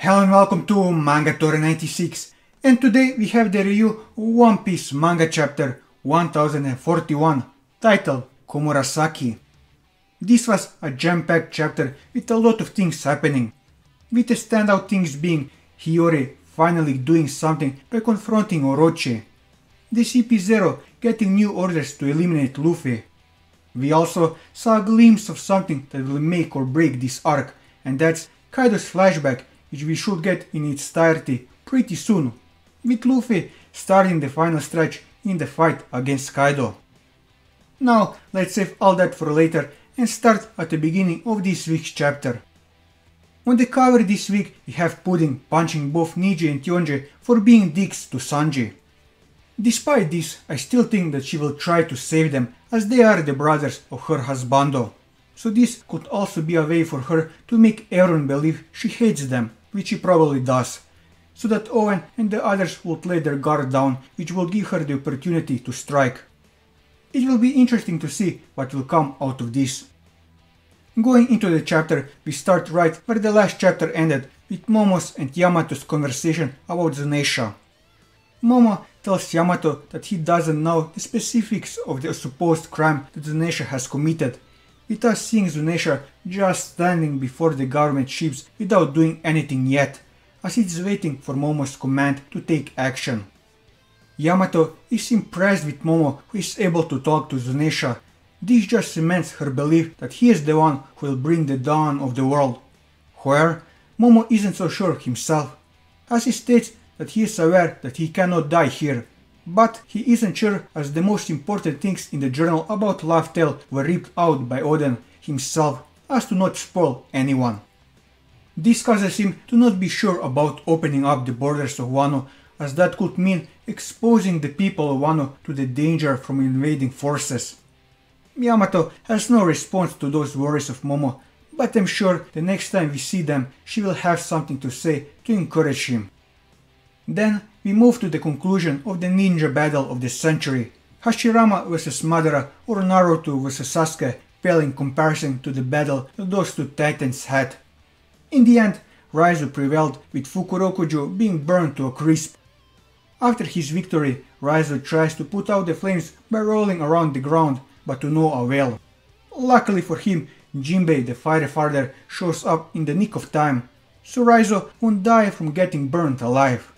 Hello and welcome to Manga 96, and today we have the review of One Piece manga chapter 1041 titled Komurasaki. This was a jam-packed chapter with a lot of things happening, with the standout things being Hiyori finally doing something by confronting Orochi, the CP0 getting new orders to eliminate Luffy. We also saw a glimpse of something that will make or break this arc, and that's Kaido's flashback, which we should get in its entirety pretty soon, with Luffy starting the final stretch in the fight against Kaido. Now let's save all that for later and start at the beginning of this week's chapter. On the cover this week we have Pudding punching both Niji and Yonji for being dicks to Sanji. Despite this, I still think that she will try to save them as they are the brothers of her husbando. So this could also be a way for her to make everyone believe she hates them, which she probably does, so that Owen and the others would let their guard down, which will give her the opportunity to strike. It will be interesting to see what will come out of this. Going into the chapter, we start right where the last chapter ended, with Momo's and Yamato's conversation about Zunisha. Momo tells Yamato that he doesn't know the specifics of the supposed crime that Zunisha has committed, with us seeing Zunisha just standing before the government ships without doing anything yet, as it's waiting for Momo's command to take action. Yamato is impressed with Momo, who is able to talk to Zunisha. This just cements her belief that he is the one who will bring the dawn of the world. However, Momo isn't so sure himself, as he states that he is aware that he cannot die here, but he isn't sure as the most important things in the journal about Laugh Tale were ripped out by Oden himself as to not spoil anyone. This causes him to not be sure about opening up the borders of Wano, as that could mean exposing the people of Wano to the danger from invading forces. Yamato has no response to those worries of Momo, but I'm sure the next time we see them she will have something to say to encourage him. Then we move to the conclusion of the ninja battle of the century, Hashirama vs Madara or Naruto vs Sasuke pale in comparison to the battle that those two titans had. In the end, Raizo prevailed, with Fukurokujo being burned to a crisp. After his victory, Raizo tries to put out the flames by rolling around the ground, but to no avail. Luckily for him, Jinbei the Fire Father shows up in the nick of time, so Raizo won't die from getting burned alive.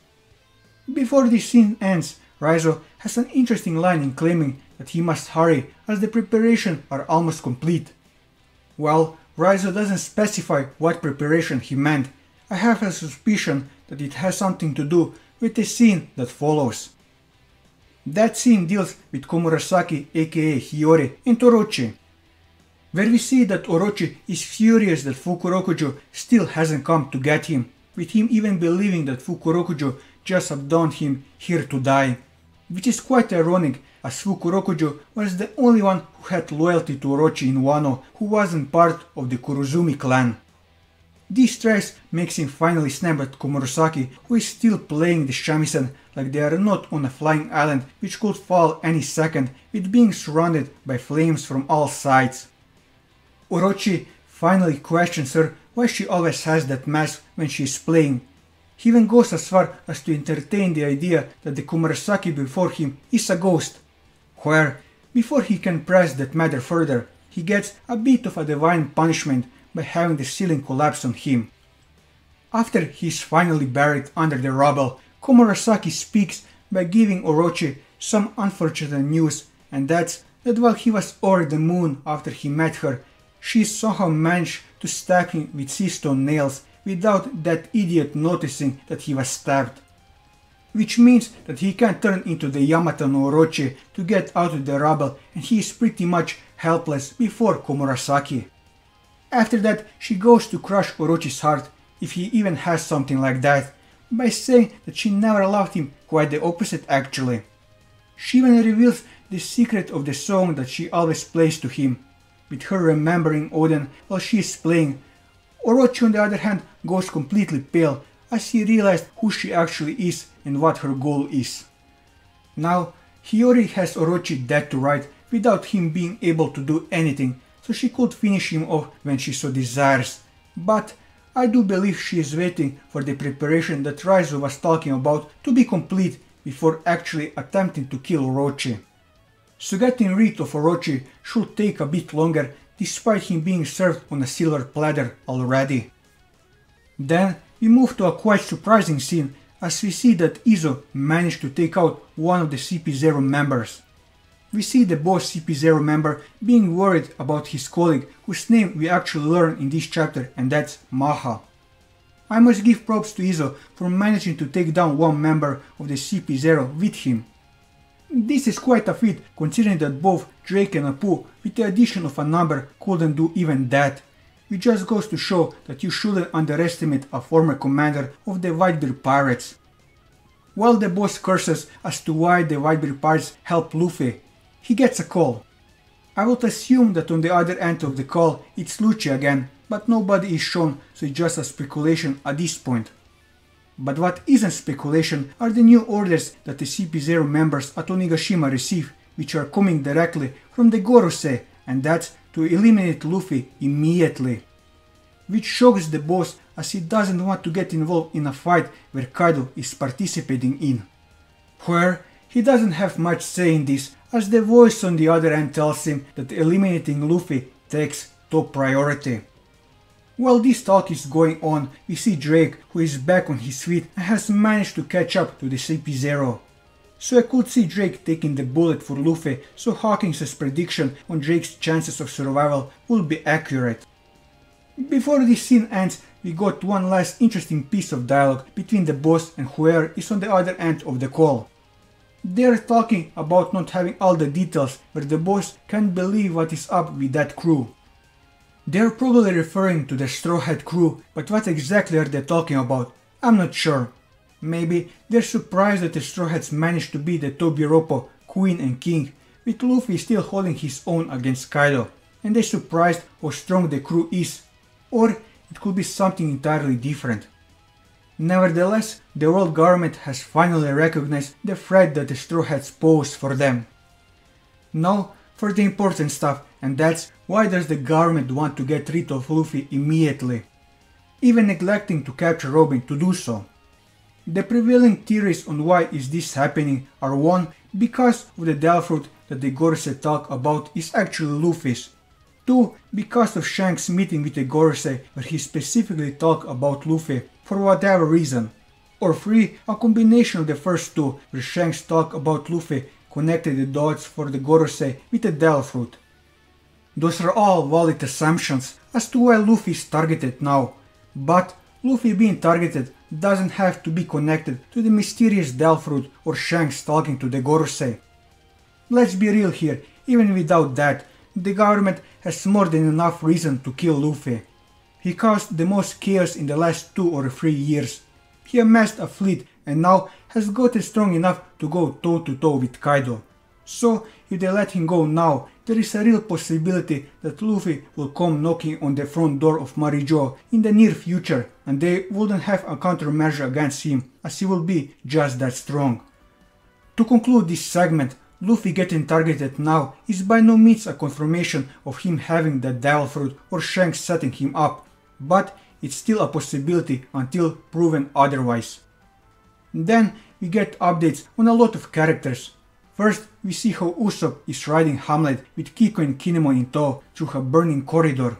Before this scene ends, Raizo has an interesting line in claiming that he must hurry as the preparations are almost complete. While Raizo doesn't specify what preparation he meant, I have a suspicion that it has something to do with the scene that follows. That scene deals with Komurasaki aka Hiyori and Orochi, where we see that Orochi is furious that Fukurokujo still hasn't come to get him, with him even believing that Fukurokujo just abandoned him here to die, which is quite ironic as Fukurokujo was the only one who had loyalty to Orochi in Wano who wasn't part of the Kurozumi clan. This stress makes him finally snap at Komurasaki, who is still playing the shamisen like they are not on a flying island which could fall any second, with being surrounded by flames from all sides. Orochi finally questions her why she always has that mask when she is playing. He even goes as far as to entertain the idea that the Komurasaki before him is a ghost. However, before he can press that matter further, he gets a bit of a divine punishment by having the ceiling collapse on him. After he is finally buried under the rubble, Komurasaki speaks by giving Orochi some unfortunate news, and that's that while he was over the moon after he met her, she somehow managed to stab him with sea stone nails without that idiot noticing that he was stabbed. Which means that he can turn into the Yamato no Orochi to get out of the rubble, and he is pretty much helpless before Komurasaki. After that, she goes to crush Orochi's heart, if he even has something like that, by saying that she never loved him, quite the opposite actually. She even reveals the secret of the song that she always plays to him, with her remembering Oden while she is playing. Orochi on the other hand goes completely pale as he realized who she actually is and what her goal is. Now, Hiyori has Orochi dead to right without him being able to do anything, so she could finish him off when she so desires, but I do believe she is waiting for the preparation that Raizo was talking about to be complete before actually attempting to kill Orochi. So getting rid of Orochi should take a bit longer despite him being served on a silver platter already. Then we move to a quite surprising scene as we see that Izo managed to take out one of the CP0 members. We see the boss CP0 member being worried about his colleague whose name we actually learn in this chapter, and that's Maha. I must give props to Izo for managing to take down one member of the CP0 with him. This is quite a feat considering that both Drake and Apu with the addition of a number couldn't do even that. It just goes to show that you shouldn't underestimate a former commander of the Whitebeard Pirates. While the boss curses as to why the Whitebeard Pirates help Luffy, he gets a call. I would assume that on the other end of the call it's Lucci again, but nobody is shown, so it's just a speculation at this point. But what isn't speculation are the new orders that the CP0 members at Onigashima receive, which are coming directly from the Gorosei, and that's to eliminate Luffy immediately. Which shocks the boss as he doesn't want to get involved in a fight where Kaido is participating in. Where he doesn't have much say in this, as the voice on the other end tells him that eliminating Luffy takes top priority. While this talk is going on, we see Drake, who is back on his feet and has managed to catch up to the CP0. So I could see Drake taking the bullet for Luffy, so Hawkins' prediction on Drake's chances of survival will be accurate. Before this scene ends, we got one last interesting piece of dialogue between the boss and whoever is on the other end of the call. They are talking about not having all the details, where the boss can't believe what is up with that crew. They are probably referring to the Straw Hat crew, but what exactly are they talking about? I'm not sure. Maybe they're surprised that the Straw Hats managed to beat the Tobiropo, Queen and King, with Luffy still holding his own against Kaido, and they're surprised how strong the crew is. Or it could be something entirely different. Nevertheless, the world government has finally recognized the threat that the Straw Hats pose for them. Now for the important stuff, and that's why does the government want to get rid of Luffy immediately, even neglecting to capture Robin to do so. The prevailing theories on why is this happening are 1. Because of the Devil Fruit that the Gorosei talk about is actually Luffy's. 2. Because of Shanks' meeting with the Gorosei where he specifically talked about Luffy for whatever reason. Or 3. A combination of the first two where Shanks talk about Luffy connected the dots for the Gorosei with the Devil Fruit. Those are all valid assumptions as to why Luffy is targeted now, but Luffy being targeted doesn't have to be connected to the mysterious Devil Fruit or Shanks talking to the Gorosei. Let's be real here, even without that, the government has more than enough reason to kill Luffy. He caused the most chaos in the last 2 or 3 years. He amassed a fleet and now has gotten strong enough to go toe to toe with Kaido. So if they let him go now, there is a real possibility that Luffy will come knocking on the front door of Marijo in the near future, and they wouldn't have a countermeasure against him, as he will be just that strong. To conclude this segment, Luffy getting targeted now is by no means a confirmation of him having that Devil Fruit or Shanks setting him up, but it's still a possibility until proven otherwise. Then we get updates on a lot of characters. First, we see how Usopp is riding Hamlet with Kiko and Kinemon in tow through a burning corridor.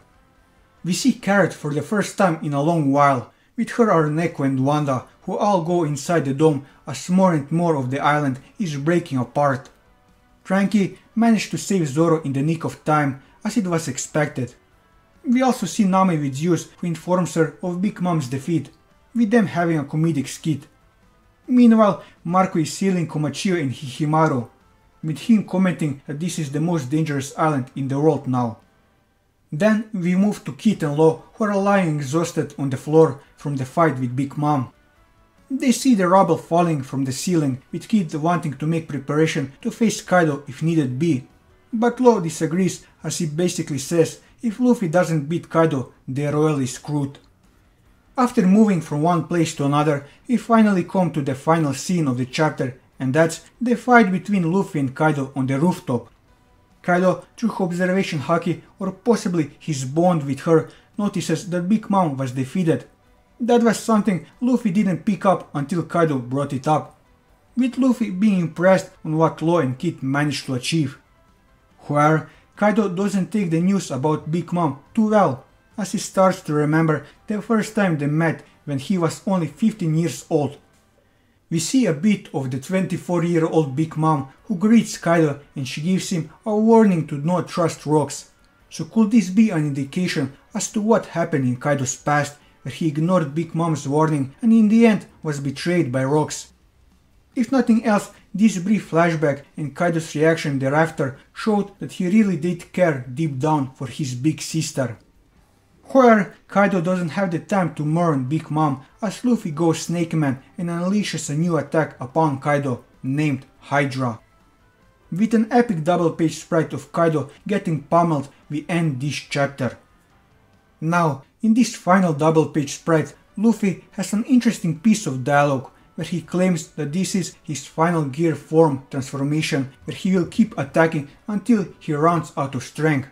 We see Carrot for the first time in a long while, with her are Neko and Wanda, who all go inside the dome as more and more of the island is breaking apart. Frankie managed to save Zoro in the nick of time, as it was expected. We also see Nami with Zeus, who informs her of Big Mom's defeat, with them having a comedic skit. Meanwhile, Marco is sealing Komachio in Hihimaru, with him commenting that this is the most dangerous island in the world now. Then we move to Kid and Law, who are lying exhausted on the floor from the fight with Big Mom. They see the rubble falling from the ceiling, with Kid wanting to make preparation to face Kaido if needed be. But Law disagrees, as he basically says if Luffy doesn't beat Kaido, they're royally screwed. After moving from one place to another, we finally come to the final scene of the chapter, and that's the fight between Luffy and Kaido on the rooftop. Kaido, through observation haki or possibly his bond with her, notices that Big Mom was defeated, That was something Luffy didn't pick up until Kaido brought it up, with Luffy being impressed on what Law and Kid managed to achieve. However, Kaido doesn't take the news about Big Mom too well, as he starts to remember the first time they met when he was only 15 years old. We see a bit of the 24-year-old Big Mom who greets Kaido and she gives him a warning to not trust rocks. So could this be an indication as to what happened in Kaido's past, where he ignored Big Mom's warning and in the end was betrayed by rocks? If nothing else, this brief flashback and Kaido's reaction thereafter showed that he really did care deep down for his big sister. However, Kaido doesn't have the time to mourn Big Mom as Luffy goes Snake Man and unleashes a new attack upon Kaido, named Hydra. With an epic double-page sprite of Kaido getting pummeled, we end this chapter. Now, in this final double-page sprite, Luffy has an interesting piece of dialogue where he claims that this is his final gear form transformation, where he will keep attacking until he runs out of strength.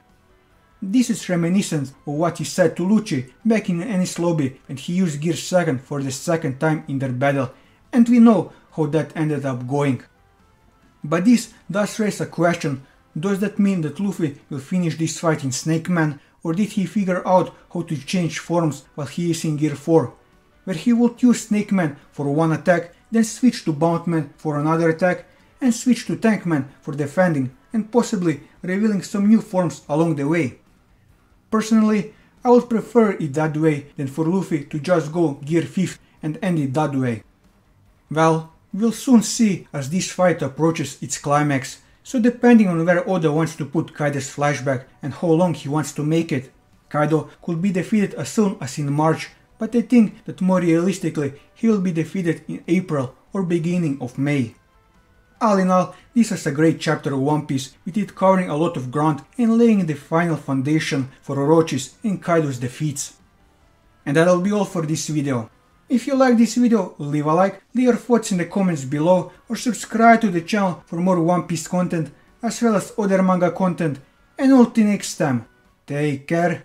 This is reminiscent of what he said to Lucci back in Enies Lobby when he used Gear 2nd for the second time in their battle, and we know how that ended up going. But this does raise a question: does that mean that Luffy will finish this fight in Snake Man, or did he figure out how to change forms while he is in Gear 4, where he would use Snake Man for one attack, then switch to Bound Man for another attack, and switch to Tank Man for defending, and possibly revealing some new forms along the way? Personally, I would prefer it that way than for Luffy to just go Gear 5th and end it that way. Well, we'll soon see as this fight approaches its climax, so depending on where Oda wants to put Kaido's flashback and how long he wants to make it, Kaido could be defeated as soon as in March, but I think that more realistically he will be defeated in April or beginning of May. All in all, this was a great chapter of One Piece, with it covering a lot of ground and laying the final foundation for Orochi's and Kaido's defeats. And that'll be all for this video. If you like this video, leave a like, leave your thoughts in the comments below, or subscribe to the channel for more One Piece content, as well as other manga content, and until next time, take care.